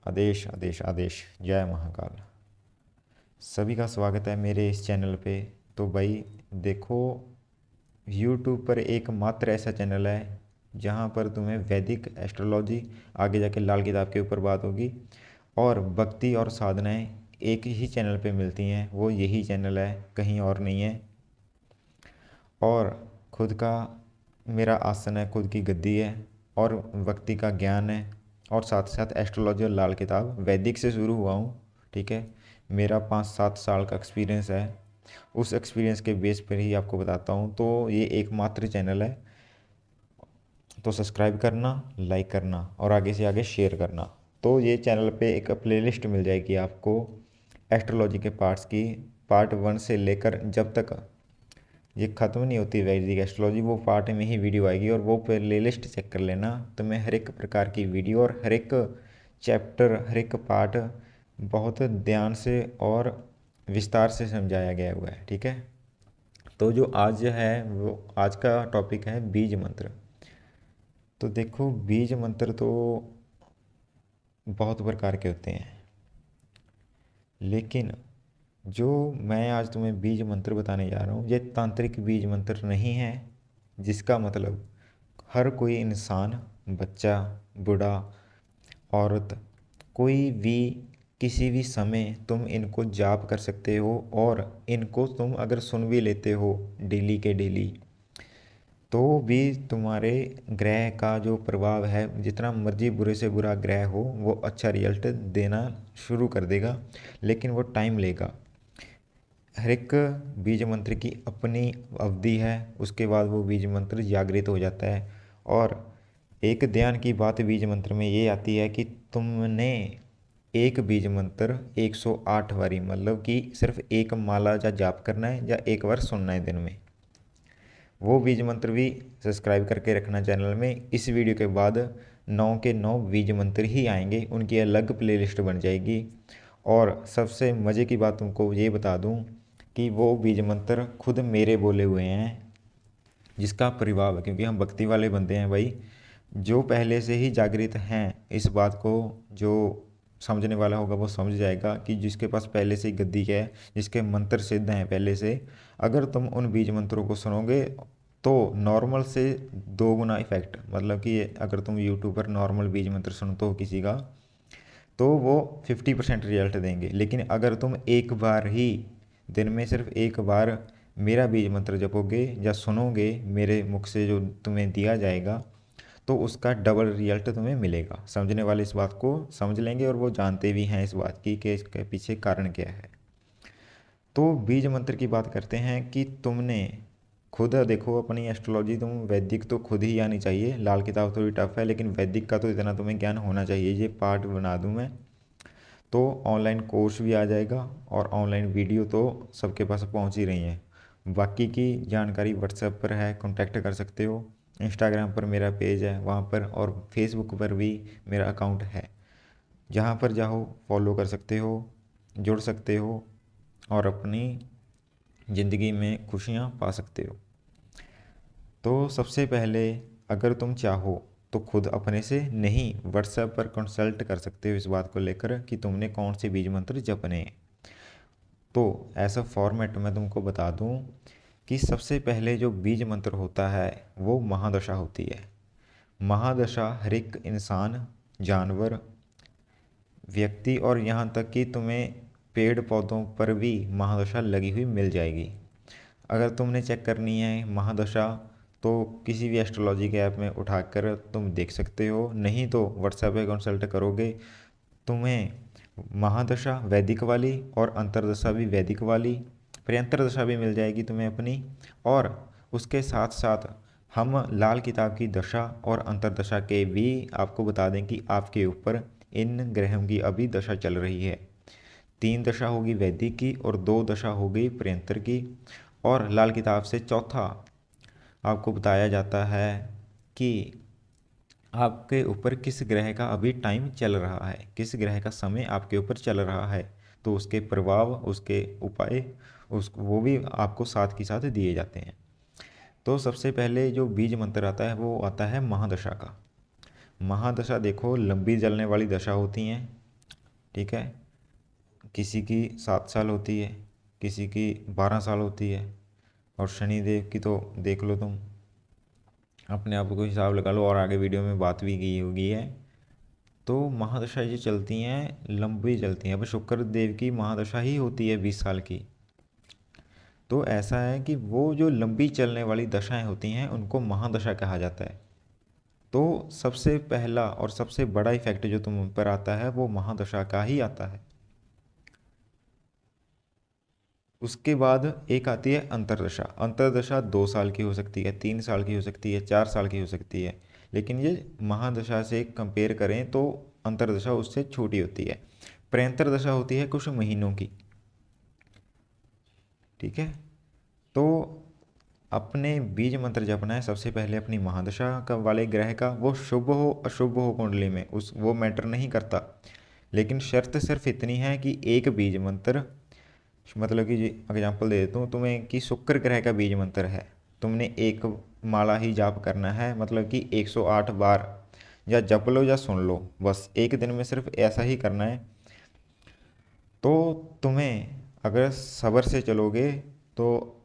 आदेश आदेश आदेश। जय महाकाल। सभी का स्वागत है मेरे इस चैनल पे। तो भाई देखो, YouTube पर एकमात्र ऐसा चैनल है जहाँ पर तुम्हें वैदिक एस्ट्रोलॉजी, आगे जाके लाल किताब के ऊपर बात होगी, और भक्ति और साधनाएं एक ही चैनल पे मिलती हैं। वो यही चैनल है, कहीं और नहीं है। और खुद का मेरा आसन है, खुद की गद्दी है, और भक्ति का ज्ञान है, और साथ साथ एस्ट्रोलॉजी और लाल किताब। वैदिक से शुरू हुआ हूँ, ठीक है। मेरा 5-7 साल का एक्सपीरियंस है। उस एक्सपीरियंस के बेस पर ही आपको बताता हूँ। तो ये एकमात्र चैनल है, तो सब्सक्राइब करना, लाइक करना और आगे से आगे शेयर करना। तो ये चैनल पे एक प्लेलिस्ट मिल जाएगी आपको एस्ट्रोलॉजी के पार्ट्स की। पार्ट 1 से लेकर जब तक ये ख़त्म नहीं होती वैदिक एस्ट्रोलॉजी, वो पार्ट में ही वीडियो आएगी। और वो प्ले लिस्ट चेक कर लेना, तो मैं हर एक प्रकार की वीडियो और हर एक चैप्टर, हर एक पार्ट बहुत ध्यान से और विस्तार से समझाया गया हुआ है, ठीक है। तो जो आज है, वो आज का टॉपिक है बीज मंत्र। तो देखो, बीज मंत्र तो बहुत प्रकार के होते हैं, लेकिन जो मैं आज तुम्हें बीज मंत्र बताने जा रहा हूँ, ये तांत्रिक बीज मंत्र नहीं है। जिसका मतलब हर कोई इंसान, बच्चा, बूढ़ा, औरत, कोई भी किसी भी समय तुम इनको जाप कर सकते हो। और इनको तुम अगर सुन भी लेते हो डेली के डेली, तो भी तुम्हारे ग्रह का जो प्रभाव है, जितना मर्जी बुरे से बुरा ग्रह हो, वो अच्छा रिजल्ट देना शुरू कर देगा। लेकिन वो टाइम लेगा। हर एक बीज मंत्र की अपनी अवधि है, उसके बाद वो बीज मंत्र जागृत हो जाता है। और एक ध्यान की बात बीज मंत्र में ये आती है कि तुमने एक बीज मंत्र 108 बारी, मतलब कि सिर्फ एक माला या जाप करना है या एक बार सुनना है दिन में। वो बीज मंत्र भी सब्सक्राइब करके रखना चैनल में। इस वीडियो के बाद 9 के 9 बीज मंत्र ही आएंगे, उनकी अलग प्लेलिस्ट बन जाएगी। और सबसे मज़े की बात तुमको ये बता दूं कि वो बीज मंत्र खुद मेरे बोले हुए हैं, जिसका प्रभाव है, क्योंकि हम भक्ति वाले बंदे हैं भाई, जो पहले से ही जागृत हैं। इस बात को जो समझने वाला होगा वो समझ जाएगा कि जिसके पास पहले से ही गद्दी है, जिसके मंत्र सिद्ध हैं पहले से, अगर तुम उन बीज मंत्रों को सुनोगे तो नॉर्मल से 2 गुना इफेक्ट, मतलब कि अगर तुम यूट्यूब पर नॉर्मल बीज मंत्र सुनते हो किसी का, तो वो 50% रिजल्ट देंगे। लेकिन अगर तुम एक बार ही दिन में सिर्फ एक बार मेरा बीज मंत्र जपोगे या सुनोगे मेरे मुख से जो तुम्हें दिया जाएगा, तो उसका डबल रिजल्ट तुम्हें मिलेगा। समझने वाले इस बात को समझ लेंगे, और वो जानते भी हैं इस बात की कि इसके पीछे कारण क्या है। तो बीज मंत्र की बात करते हैं कि तुमने खुद देखो अपनी एस्ट्रोलॉजी, तुम वैदिक तो खुद ही आनी चाहिए। लाल किताब थोड़ी टफ है, लेकिन वैदिक का तो इतना तुम्हें ज्ञान होना चाहिए। ये पार्ट बना दूं मैं, तो ऑनलाइन कोर्स भी आ जाएगा, और ऑनलाइन वीडियो तो सबके पास पहुंच ही रही हैं। बाकी की जानकारी व्हाट्सएप पर है, कांटेक्ट कर सकते हो। इंस्टाग्राम पर मेरा पेज है वहाँ पर, और फेसबुक पर भी मेरा अकाउंट है, जहाँ पर जाओ फॉलो कर सकते हो, जुड़ सकते हो, और अपनी ज़िंदगी में खुशियाँ पा सकते हो। तो सबसे पहले, अगर तुम चाहो तो खुद अपने से नहीं, व्हाट्सएप पर कंसल्ट कर सकते हो इस बात को लेकर कि तुमने कौन से बीज मंत्र जपने हैं। तो ऐसा फॉर्मेट मैं तुमको बता दूं कि सबसे पहले जो बीज मंत्र होता है वो महादशा होती है। महादशा हर एक इंसान, जानवर, व्यक्ति, और यहाँ तक कि तुम्हें पेड़ पौधों पर भी महादशा लगी हुई मिल जाएगी। अगर तुमने चेक करनी है महादशा, तो किसी भी एस्ट्रोलॉजी के ऐप में उठाकर तुम देख सकते हो, नहीं तो व्हाट्सएप पे कंसल्ट करोगे, तुम्हें महादशा वैदिक वाली और अंतरदशा भी वैदिक वाली, प्रयंतर दशा भी मिल जाएगी तुम्हें अपनी। और उसके साथ साथ हम लाल किताब की दशा और अंतरदशा के भी आपको बता दें कि आपके ऊपर इन ग्रहों की अभी दशा चल रही है। 3 दशा होगी वैदिक की और 2 दशा हो गई प्रयंतर की। और लाल किताब से चौथा आपको बताया जाता है कि आपके ऊपर किस ग्रह का अभी टाइम चल रहा है, किस ग्रह का समय आपके ऊपर चल रहा है। तो उसके प्रभाव, उसके उपाय, उस वो भी आपको साथ के साथ दिए जाते हैं। तो सबसे पहले जो बीज मंत्र आता है वो आता है महादशा का। महादशा देखो, लंबी चलने वाली दशा होती हैं, ठीक है। किसी की 7 साल होती है, किसी की 12 साल होती है, और शनिदेव की तो देख लो तुम, अपने आप को हिसाब लगा लो, और आगे वीडियो में बात भी की होगी है। तो महादशा जो चलती हैं लंबी चलती हैं। अब शुक्र देव की महादशा ही होती है 20 साल की। तो ऐसा है कि वो जो लंबी चलने वाली दशाएं होती हैं उनको महादशा कहा जाता है। तो सबसे पहला और सबसे बड़ा इफेक्ट जो तुम पर आता है वो महादशा का ही आता है। उसके बाद एक आती है अंतरदशा। अंतरदशा 2 साल की हो सकती है, 3 साल की हो सकती है, 4 साल की हो सकती है, लेकिन ये महादशा से कंपेयर करें तो अंतरदशा उससे छोटी होती है। प्रयंतरदशा होती है कुछ महीनों की। ठीक है। तो अपने बीज मंत्र जपना है सबसे पहले अपनी महादशा का वाले ग्रह का, वो शुभ हो अशुभ हो कुंडली में उस वो मैटर नहीं करता। लेकिन शर्त सिर्फ इतनी है कि एक बीज मंत्र, मतलब कि एग्जांपल दे देता हूँ तुम्हें कि शुक्र ग्रह का बीज मंत्र है, तुमने एक माला ही जाप करना है, मतलब कि 108 बार या जप लो या सुन लो, बस एक दिन में सिर्फ ऐसा ही करना है। तो तुम्हें अगर सब्र से चलोगे तो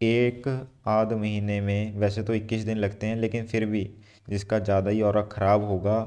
एक आध महीने में, वैसे तो 21 दिन लगते हैं, लेकिन फिर भी जिसका ज़्यादा ही और ख़राब होगा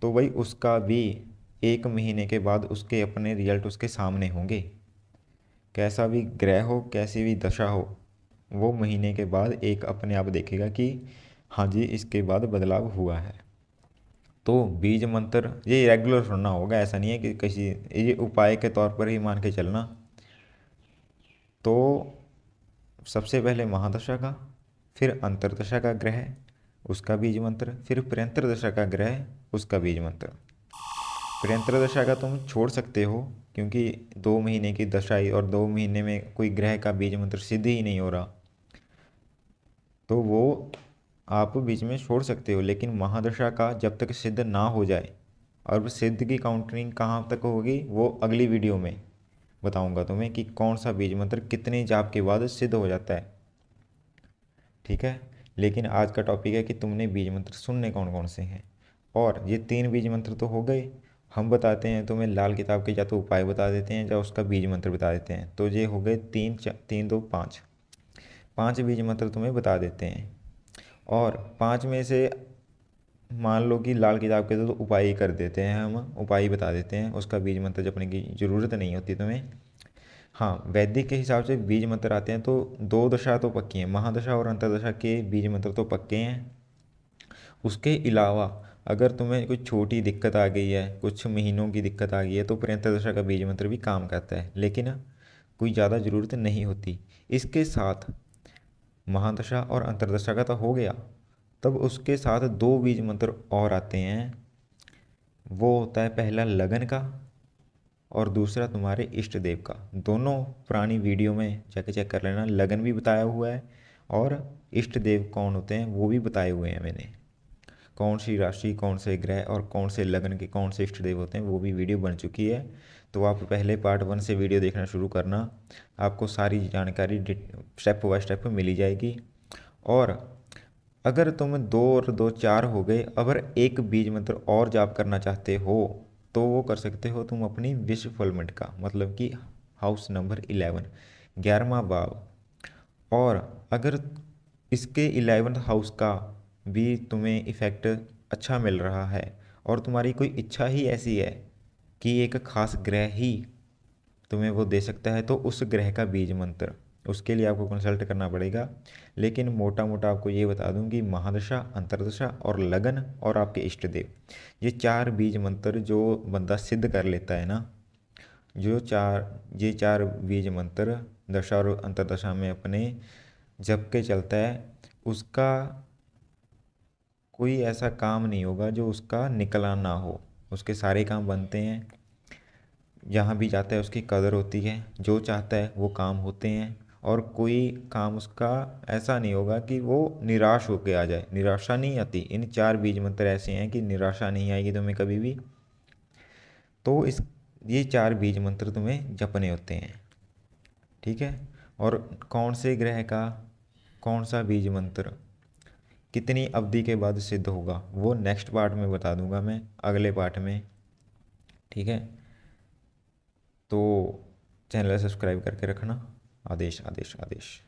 तो भाई उसका भी 1 महीने के बाद उसके अपने रिजल्ट उसके सामने होंगे। कैसा भी ग्रह हो, कैसी भी दशा हो, वो महीने के बाद एक अपने आप देखेगा कि हाँ जी इसके बाद बदलाव हुआ है। तो बीज मंत्र ये रेगुलर सुनना होगा, ऐसा नहीं है कि किसी ये उपाय के तौर पर ही मान के चलना। तो सबसे पहले महादशा का, फिर अंतरदशा का ग्रह उसका बीज मंत्र, फिर प्रयंतर दशा का ग्रह उसका बीज मंत्र। प्रयंतर दशा का तुम छोड़ सकते हो क्योंकि 2 महीने की दशा ही और 2 महीने में कोई ग्रह का बीज मंत्र सिद्ध ही नहीं हो रहा, तो वो आप बीच में छोड़ सकते हो। लेकिन महादशा का जब तक सिद्ध ना हो जाए, और सिद्ध की काउंटरिंग कहाँ तक होगी वो अगली वीडियो में बताऊंगा तुम्हें कि कौन सा बीज मंत्र कितने जाप के बाद सिद्ध हो जाता है। ठीक है। लेकिन आज का टॉपिक है कि तुमने बीज मंत्र सुनने कौन कौन से हैं, और ये 3 बीज मंत्र तो हो गए। हम बताते हैं तुम्हें लाल किताब के, या तो उपाय बता देते हैं या उसका बीज मंत्र बता देते हैं। तो ये हो गए 3 2 5, 5 बीज मंत्र तुम्हें बता देते हैं। और 5 में से मान लो कि लाल किताब के तो उपाय ही कर देते हैं, हम उपाय ही बता देते हैं, उसका बीज मंत्र जपने की ज़रूरत नहीं होती तुम्हें। हाँ, वैदिक के हिसाब से बीज मंत्र आते हैं तो 2 दशा तो पक्की हैं, महादशा और अंतरदशा के बीज मंत्र तो पक्के हैं। उसके अलावा अगर तुम्हें कोई छोटी दिक्कत आ गई है, कुछ महीनों की दिक्कत आ गई है, तो प्रयंतर दशा का बीज मंत्र भी काम करता है, लेकिन कोई ज़्यादा ज़रूरत नहीं होती। इसके साथ महादशा और अंतरदशा का तो हो गया, तब उसके साथ 2 बीज मंत्र और आते हैं। वो होता है पहला लगन का और दूसरा तुम्हारे इष्ट देव का। दोनों पुरानी वीडियो में जाके चेक कर लेना, लगन भी बताया हुआ है और इष्ट देव कौन होते हैं वो भी बताए हुए हैं मैंने। कौन सी राशि, कौन से ग्रह और कौन से लगन के कौन से इष्ट देव होते हैं वो भी वीडियो बन चुकी है। तो आप पहले पार्ट 1 से वीडियो देखना शुरू करना, आपको सारी जानकारी स्टेप बाय स्टेप मिली जाएगी। और अगर तुम 2 और 2 4 हो गए, अगर एक बीज मंत्र और जाप करना चाहते हो तो वो कर सकते हो तुम अपनी विश्व फलमेंट का, मतलब कि हाउस नंबर 11, 11वां भाव। और अगर इसके 11th हाउस का भी तुम्हें इफ़ेक्ट अच्छा मिल रहा है और तुम्हारी कोई इच्छा ही ऐसी है कि एक खास ग्रह ही तुम्हें वो दे सकता है, तो उस ग्रह का बीज मंत्र, उसके लिए आपको कंसल्ट करना पड़ेगा। लेकिन मोटा मोटा आपको ये बता दूं कि महादशा, अंतरदशा और लगन और आपके इष्ट देव, ये 4 बीज मंत्र जो बंदा सिद्ध कर लेता है ना, ये चार बीज मंत्र दशा और अंतरदशा में अपने जप के चलता है, उसका कोई ऐसा काम नहीं होगा जो उसका निकला ना हो। उसके सारे काम बनते हैं, जहाँ भी जाता है उसकी कदर होती है, जो चाहता है वो काम होते हैं, और कोई काम उसका ऐसा नहीं होगा कि वो निराश होकर आ जाए। निराशा नहीं आती। इन 4 बीज मंत्र ऐसे हैं कि निराशा नहीं आएगी तुम्हें कभी भी। तो ये 4 बीज मंत्र तुम्हें जपने होते हैं। ठीक है। और कौन से ग्रह का कौन सा बीज मंत्र कितनी अवधि के बाद सिद्ध होगा वो नेक्स्ट पार्ट में बता दूंगा मैं, अगले पार्ट में। ठीक है। तो चैनल सब्सक्राइब करके रखना। आदेश आदेश आदेश।